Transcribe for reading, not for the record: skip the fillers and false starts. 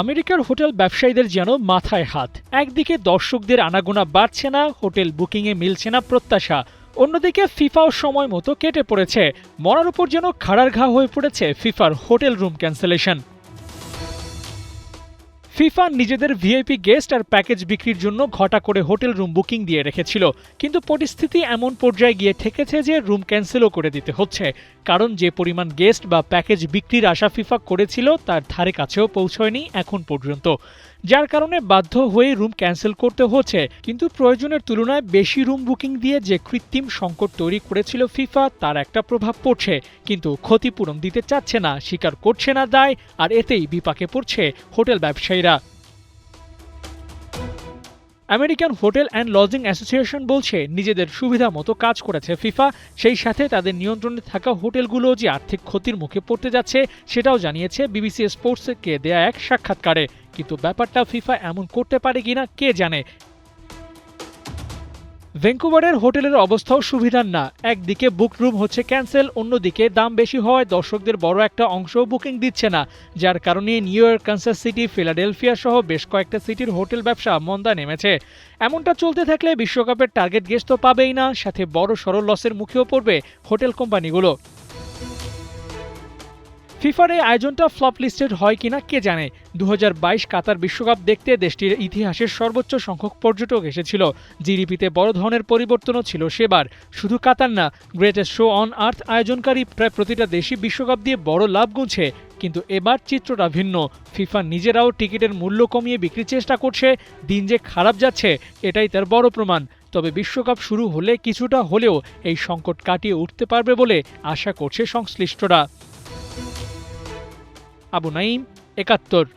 আমেরিকার হোটেল ব্যবসায়ীদের যেন মাথায় হাত। একদিকে দর্শকদের আনাগোনা বাড়ছে না, হোটেল বুকিংয়ে মিলছে না প্রত্যাশা, অন্যদিকে ফিফাও সময় মতো কেটে পড়েছে। মরার উপর যেন খাড়ার ঘা হয়ে পড়েছে ফিফার হোটেল রুম ক্যান্সেলেশন। ফিফা নিজেদের ভিআইপি গেস্ট আর প্যাকেজ বিক্রির জন্য ঘটা করে হোটেল রুম বুকিং দিয়ে রেখেছিল, কিন্তু পরিস্থিতি এমন পর্যায়ে গিয়ে ঠেকেছে যে রুম ক্যান্সেলও করে দিতে হচ্ছে। কারণ যে পরিমাণ গেস্ট বা প্যাকেজ বিক্রির আশা ফিফা করেছিল তার ধারে কাছেও পৌঁছয়নি এখন পর্যন্ত, যার কারণে বাধ্য হয়ে রুম ক্যান্সেল করতে হচ্ছে। কিন্তু প্রয়োজনের তুলনায় বেশি রুম বুকিং দিয়ে যে কৃত্রিম সংকট তৈরি করেছিল ফিফা, তার একটা প্রভাব পড়ছে, কিন্তু ক্ষতিপূরণ দিতে চাচ্ছে না, স্বীকার করছে না দায়, আর এতেই বিপাকে পড়ছে হোটেল ব্যবসায়ীরা। American hotel and lodging association বলছে নিজেদের সুবিধা মতো কাজ করেছে ফিফা, সেই সাথে তাদের নিয়ন্ত্রণে থাকা হোটেলগুলো যে আর্থিক ক্ষতির মুখে পড়তে যাচ্ছে সেটাও জানিয়েছে বিবিসি স্পোর্টসকে দেয়া এক সাক্ষাৎকারে। কিন্তু ব্যাপারটা ফিফা এমন করতে পারে কিনা কে জানে। ভ্যাঙ্কুভারের হোটেলের অবস্থাও সুবিধার না। একদিকে বুক রুম হচ্ছে ক্যান্সেল, অন্যদিকে দাম বেশি হওয়ায় দর্শকদের বড় একটা অংশও বুকিং দিচ্ছে না, যার কারণে new York, Kansas city, Philadelphia সহ বেশ কয়েকটা সিটির হোটেল ব্যবসা মন্দা নেমেছে। এমনটা চলতে থাকলে বিশ্বকাপের টার্গেট গেস্ট তো পাবেই না, সাথে বড় সড় লসের মুখেও পড়বে হোটেল কোম্পানিগুলো। ফিফার এই আয়োজনটা ফ্লপ লিস্টেড হয় কিনা কে জানে। 2022 কাতার বিশ্বকাপ দেখতে দেশটির ইতিহাসের সর্বোচ্চ সংখ্যক পর্যটক এসেছিল। জিডিপিতে বড় ধরনের পরিবর্তনও ছিল সেবার। শুধু কাতার না, গ্রেটেস্ট শো অন আর্থ আয়োজনকারী প্রায় প্রতিটা দেশই বিশ্বকাপ দিয়ে বড় লাভ গুনছে। কিন্তু এবার চিত্রটা ভিন্ন। ফিফা নিজেরাও টিকিটের মূল্য কমিয়ে বিক্রির চেষ্টা করছে। দিন যে খারাপ যাচ্ছে এটাই তার বড় প্রমাণ। তবে বিশ্বকাপ শুরু হলে কিছুটা হলেও এই সংকট কাটিয়ে উঠতে পারবে বলে আশা করছে সংশ্লিষ্টরা। আবু নাঈম, ৭১।